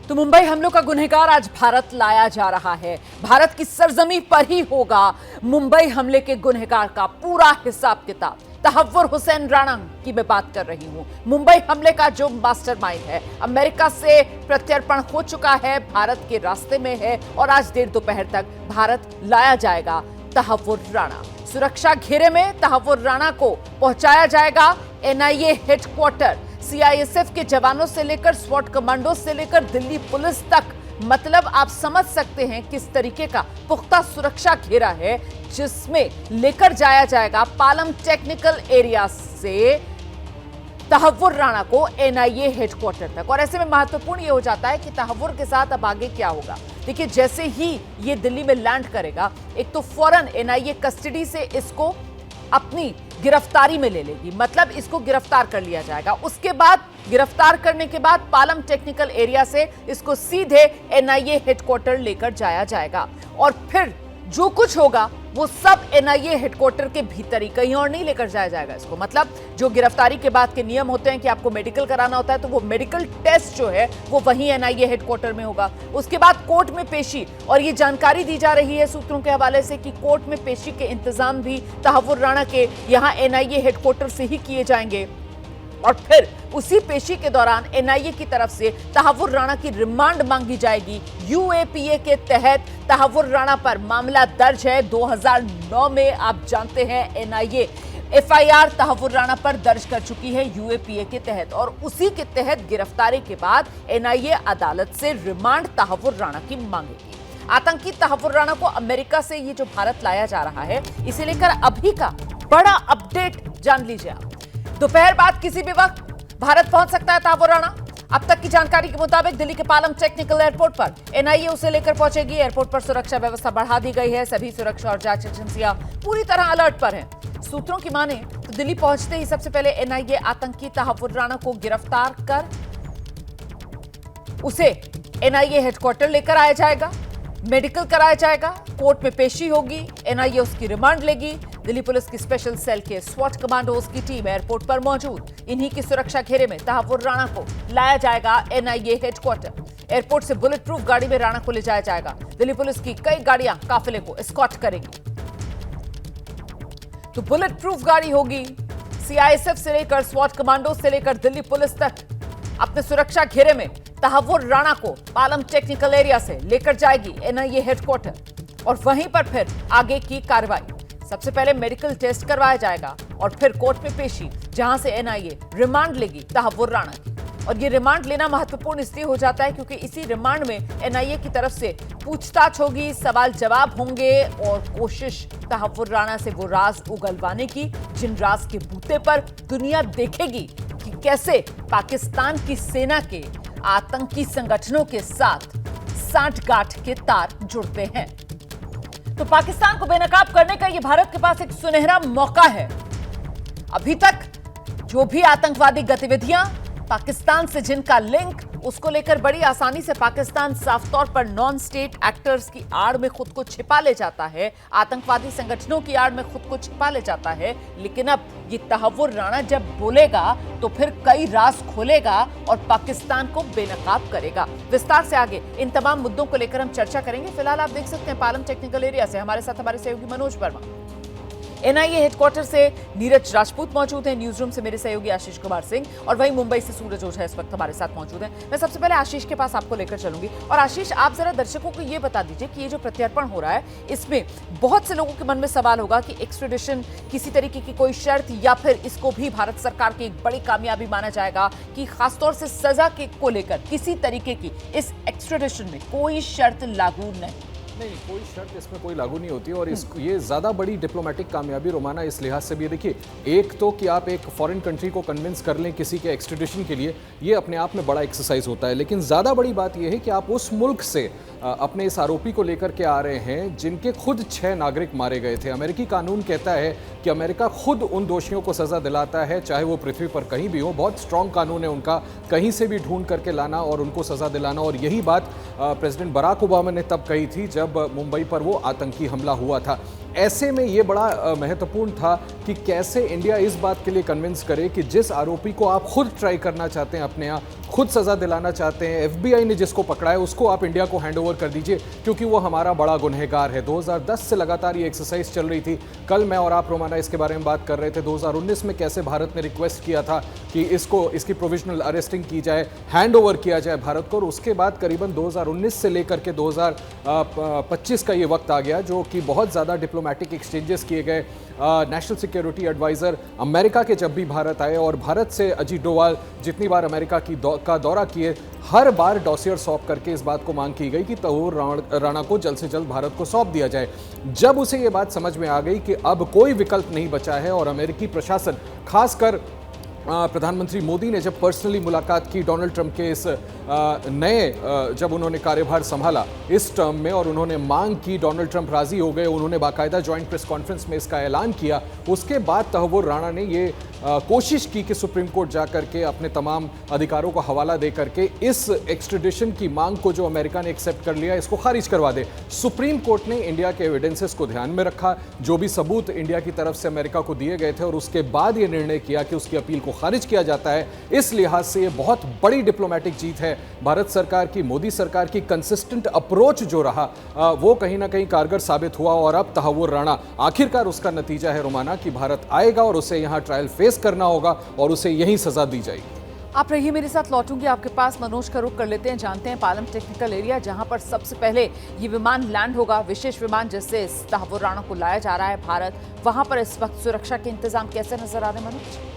तो मुंबई हमलों का गुनहगार आज भारत लाया जा रहा है। भारत की सरजमी पर ही होगा मुंबई हमले के गुनहगार का पूरा हिसाब किताब। तहव्वुर हुसैन राणा की मैं बात कर रही हूं। मुंबई हमले का जो मास्टरमाइंड है, अमेरिका से प्रत्यर्पण हो चुका है, भारत के रास्ते में है और आज देर दोपहर तक भारत लाया जाएगा तहव्वुर राणा। सुरक्षा घेरे में तहव्वुर राणा को पहुंचाया जाएगा एनआईए हेडक्वार्टर। सीआईएसएफ के जवानों से लेकर स्वॉट कमांडो से लेकर दिल्ली पुलिस तक, मतलब आप समझ सकते हैं किस तरीके का पुख्ता सुरक्षा घेरा है, जिसमें लेकर जाया जाएगा पालम टेक्निकल एरिया से तहव्वुर राणा को एनआईए हेडक्वार्टर तक। और ऐसे में महत्वपूर्ण यह हो जाता है कि तहव्वुर के साथ अब आगे क्या होगा। देखिए, जैसे ही ये दिल्ली में लैंड करेगा, एक तो फौरन एनआईए कस्टडी से इसको अपनी गिरफ्तारी में ले लेगी, मतलब इसको गिरफ्तार कर लिया जाएगा। उसके बाद गिरफ्तार करने के बाद पालम टेक्निकल एरिया से इसको सीधे एनआईए हेडक्वार्टर लेकर जाया जाएगा और फिर जो कुछ होगा वो सब एनआईए हेडक्वार्टर के भीतर ही, कहीं और नहीं लेकर जाया जाएगा इसको। मतलब जो गिरफ्तारी के बाद के नियम होते हैं कि आपको मेडिकल कराना होता है, तो वो मेडिकल टेस्ट जो है वो वहीं एनआईए हेडक्वार्टर में होगा। उसके बाद कोर्ट में पेशी, और ये जानकारी दी जा रही है सूत्रों के हवाले से कि कोर्ट में पेशी के इंतजाम भी तहव्वुर राणा के यहाँ एनआईए हेडक्वार्टर से ही किए जाएंगे। और फिर उसी पेशी के दौरान एनआईए की तरफ से तहव्वुर राणा की रिमांड मांगी जाएगी। यूएपीए के तहत तहव्वुर राणा पर मामला दर्ज है 2009 में। आप जानते हैं एनआईए एफआईआर तहव्वुर राणा पर दर्ज कर चुकी है यूएपीए के तहत, और उसी के तहत गिरफ्तारी के बाद एनआईए अदालत से रिमांड तहव्वुर राणा की मांगेगी। आतंकी तहव्वुर राणा को अमेरिका से ये जो भारत लाया जा रहा है, इसे लेकर अभी का बड़ा अपडेट जान लीजिए आप। दोपहर बाद किसी भी वक्त भारत पहुंच सकता है तहव्वुर राणा। अब तक की जानकारी के मुताबिक दिल्ली के पालम टेक्निकल एयरपोर्ट पर एनआईए उसे लेकर पहुंचेगी। एयरपोर्ट पर सुरक्षा व्यवस्था बढ़ा दी गई है। सभी सुरक्षा और जांच एजेंसियां पूरी तरह अलर्ट पर हैं। सूत्रों की माने तो दिल्ली पहुंचते ही सबसे पहले एनआईए आतंकी तहव्वुर राणा को गिरफ्तार कर उसे एनआईए हेडक्वार्टर लेकर आया जाएगा, मेडिकल कराया जाएगा, कोर्ट में पेशी होगी, एनआईए उसकी रिमांड लेगी। दिल्ली पुलिस की स्पेशल सेल के स्वॉट कमांडोज की टीम एयरपोर्ट पर मौजूद। इन्हीं की सुरक्षा घेरे में तहव्वुर राणा को लाया जाएगा एनआईए हेडक्वार्टर। एयरपोर्ट से बुलेट प्रूफ गाड़ी में राणा को ले जाया जाएगा। दिल्ली पुलिस की कई गाड़ियां काफिले को एस्कॉर्ट करेगी। तो बुलेट प्रूफ गाड़ी होगी। सीआईएसएफ से लेकर स्वॉट कमांडो से लेकर दिल्ली पुलिस तक अपने सुरक्षा घेरे में तहव्वुर राणा को पालम टेक्निकल एरिया से लेकर जाएगी एनआईए हेडक्वार्टर, और वहीं पर फिर आगे की कार्रवाई। सबसे पहले मेडिकल टेस्ट करवाया जाएगा और फिर कोर्ट में पेशी, जहां से एनआईए रिमांड लेगी तहव्वुर राणा की। और ये रिमांड लेना महत्वपूर्ण इसलिए हो जाता है क्योंकि इसी रिमांड में एनआईए की तरफ से पूछताछ होगी, सवाल जवाब होंगे और कोशिश तहव्वुर राणा से वो राज उगलवाने की, जिन राज के बूते पर दुनिया देखेगी कि कैसे पाकिस्तान की सेना के आतंकी संगठनों के साथ सांठगांठ के तार जुड़ते हैं। तो पाकिस्तान को बेनकाब करने का ये भारत के पास एक सुनहरा मौका है। अभी तक जो भी आतंकवादी गतिविधियां, पाकिस्तान से जिनका लिंक, उसको लेकर बड़ी आसानी से पाकिस्तान साफ तौर पर नॉन स्टेट एक्टर्स की आड़ में खुद को छिपा ले जाता है, आतंकवादी संगठनों की आड़ में खुद को छिपा ले जाता है। लेकिन अब ये तहव्वुर राणा जब बोलेगा तो फिर कई राज खोलेगा और पाकिस्तान को बेनकाब करेगा। विस्तार से आगे इन तमाम मुद्दों को लेकर हम चर्चा करेंगे। फिलहाल आप देख सकते हैं पालम टेक्निकल एरिया से हमारे साथ हमारे सहयोगी मनोज वर्मा, एनआईए हेडक्वार्टर से नीरज राजपूत मौजूद हैं, न्यूज रूम से मेरे सहयोगी आशीष कुमार सिंह, और वहीं मुंबई से सूरज ओझा इस वक्त हमारे साथ मौजूद हैं। मैं सबसे पहले आशीष के पास आपको लेकर चलूंगी। और आशीष, आप जरा दर्शकों को ये बता दीजिए कि ये जो प्रत्यर्पण हो रहा है, इसमें बहुत से लोगों के मन में सवाल होगा कि एक्स्ट्रेडिशन किसी तरीके की कोई शर्त, या फिर इसको भी भारत सरकार की एक बड़ी कामयाबी माना जाएगा कि खासतौर से सजा के को लेकर किसी तरीके की इस एक्स्ट्रेडिशन में कोई शर्त लागू नहीं, कोई शर्त इसमें कोई लागू नहीं होती। और इसको ये ज़्यादा बड़ी डिप्लोमेटिक कामयाबी रोमाना इस लिहाज से भी है। देखिए, एक तो कि आप एक फॉरेन कंट्री को कन्विंस कर लें किसी के एक्सट्रेडिशन के लिए, ये अपने आप में बड़ा एक्सरसाइज होता है। लेकिन ज़्यादा बड़ी बात यह है कि आप उस मुल्क से अपने इस आरोपी को लेकर के आ रहे हैं जिनके खुद 6 नागरिक मारे गए थे। अमेरिकी कानून कहता है कि अमेरिका खुद उन दोषियों को सज़ा दिलाता है, चाहे वो पृथ्वी पर कहीं भी हो। बहुत स्ट्रॉन्ग कानून है उनका, कहीं से भी ढूंढ करके लाना और उनको सज़ा दिलाना। और यही बात प्रेसिडेंट बराक ओबामा ने तब कही थी जब मुंबई पर वो आतंकी हमला हुआ था। ऐसे में ये बड़ा महत्वपूर्ण था कि कैसे इंडिया इस बात के लिए कन्विंस करे कि जिस आरोपी को आप खुद ट्राई करना चाहते हैं अपने यहाँ, खुद सजा दिलाना चाहते हैं। एफबीआई ने जिसको पकड़ा है उसको आप इंडिया को हैंडओवर कर दीजिए क्योंकि वो हमारा बड़ा गुनहगार है। 2010 से लगातार ये एक्सरसाइज चल रही थी। कल मैं और आप रोमाना इसके बारे में बात कर रहे थे 2019 में कैसे भारत ने रिक्वेस्ट किया था कि इसकी प्रोविजनल अरेस्टिंग की जाए, हैंडओवर किया जाए भारत को, और उसके बाद करीबन 2019 से लेकर के 2025 का ये वक्त आ गया जो कि बहुत ज़्यादा डिप्लोमेटिक एक्सचेंजेस किए गए। नेशनल सिक्योरिटी एडवाइज़र अमेरिका के जब भी भारत आए और भारत से अजीत डोवाल जितनी बार अमेरिका का दौरा किए, हर बार डॉसियर सौंप करके इस बात को मांग की गई कि तहव्वुर राणा को जल्द से जल्द भारत को सौंप दिया जाए। जब उसे ये बात समझ में आ गई कि अब कोई विकल्प नहीं बचा है और अमेरिकी प्रशासन, खासकर प्रधानमंत्री मोदी ने जब पर्सनली मुलाकात की डोनाल्ड ट्रंप के इस जब उन्होंने कार्यभार संभाला इस टर्म में और उन्होंने मांग की, डोनाल्ड ट्रंप राजी हो गए, उन्होंने बाकायदा जॉइंट प्रेस कॉन्फ्रेंस में इसका ऐलान किया। उसके बाद तहव्वुर राणा ने ये कोशिश की कि सुप्रीम कोर्ट जाकर के अपने तमाम अधिकारों को हवाला दे करके इस एक्सट्रेडिशन की मांग को जो अमेरिका ने एक्सेप्ट कर लिया इसको खारिज करवा दे। सुप्रीम कोर्ट ने इंडिया के एविडेंसेस को ध्यान में रखा, जो भी सबूत इंडिया की तरफ से अमेरिका को दिए गए थे, और उसके बाद ये निर्णय किया कि उसकी अपील को खारिज किया जाता है। इस लिहाज से ये बहुत बड़ी डिप्लोमेटिक जीत है भारत सरकार की। मोदी सरकार की कंसिस्टेंट अप्रोच जो रहा वो कहीं ना कहीं कारगर साबित हुआ और अब तहव्वुर राणा आखिरकार उसका नतीजा है रोमाना कि भारत आएगा और उसे यहाँ ट्रायल फेस करना होगा और उसे यही सजा दी जाएगी। आप रहिए मेरे साथ, लौटूंगी आपके पास। मनोज का रुख कर लेते हैं, जानते हैं पालम टेक्निकल एरिया जहां पर सबसे पहले ये विमान लैंड होगा, विशेष विमान जिससे तहव्वुर राणा को लाया जा रहा है भारत, वहां पर इस वक्त सुरक्षा के इंतजाम कैसे नजर आ रहे हैं मनोज?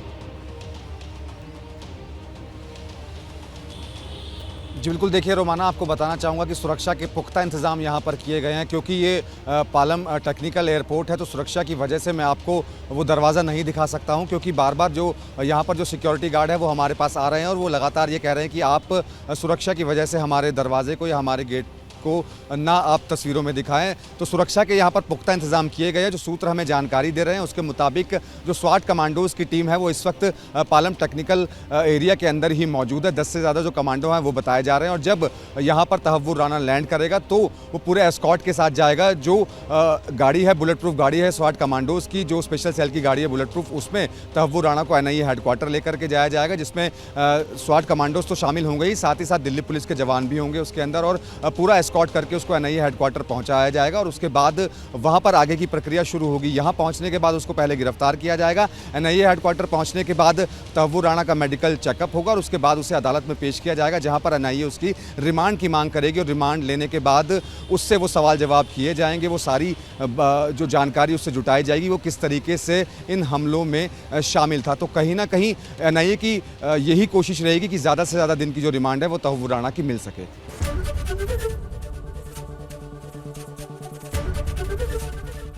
जी बिल्कुल, देखिए रोमाना, आपको बताना चाहूँगा कि सुरक्षा के पुख्ता इंतजाम यहाँ पर किए गए हैं क्योंकि ये पालम टेक्निकल एयरपोर्ट है, तो सुरक्षा की वजह से मैं आपको वो दरवाज़ा नहीं दिखा सकता हूँ क्योंकि बार बार जो यहाँ पर जो सिक्योरिटी गार्ड है वो हमारे पास आ रहे हैं और वो लगातार ये कह रहे हैं कि आप सुरक्षा की वजह से हमारे दरवाजे को या हमारे गेट को ना आप तस्वीरों में दिखाएं। तो सुरक्षा के यहाँ पर पुख्ता इंतजाम किए गए हैं। जो सूत्र हमें जानकारी दे रहे हैं उसके मुताबिक जो स्वाट कमांडोज़ की टीम है वो इस वक्त पालम टेक्निकल एरिया के अंदर ही मौजूद है। 10 से ज़्यादा जो कमांडो हैं वो बताए जा रहे हैं और जब यहाँ पर तहव्वुर राणा लैंड करेगा तो वो पूरे एस्कॉर्ट के साथ जाएगा। जो गाड़ी है, बुलेट प्रूफ गाड़ी है स्वाट कमांडोज़ की, जो स्पेशल सेल की गाड़ी है बुलेट प्रूफ, उसमें तहव्वुर राणा को NIA हेडक्वार्टर लेकर के जाया जाएगा जिसमें स्वाट कमांडोज़ तो शामिल होंगे ही, साथ ही साथ दिल्ली पुलिस के जवान भी होंगे उसके अंदर, और पूरा एस्कॉर्ट करके उसको NIA हेडक्वार्टर पहुंचाया जाएगा और उसके बाद वहां पर आगे की प्रक्रिया शुरू होगी। यहां पहुंचने के बाद उसको पहले गिरफ्तार किया जाएगा। NIA हेडक्वार्टर पहुंचने के बाद तहव्वुर राणा का मेडिकल चेकअप होगा और उसके बाद उसे अदालत में पेश किया जाएगा जहां पर NIA उसकी रिमांड की मांग करेगी और रिमांड लेने के बाद उससे वो सवाल जवाब किए जाएंगे। वो सारी जो जानकारी उससे जुटाई जाएगी वो किस तरीके से इन हमलों में शामिल था। तो कहीं ना कहीं NIA की यही कोशिश रहेगी कि ज़्यादा से ज़्यादा दिन की जो रिमांड है वो तहव्वुर राणा की मिल सके।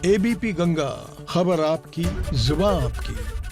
ABP गंगा, खबर आपकी, जुबान आपकी।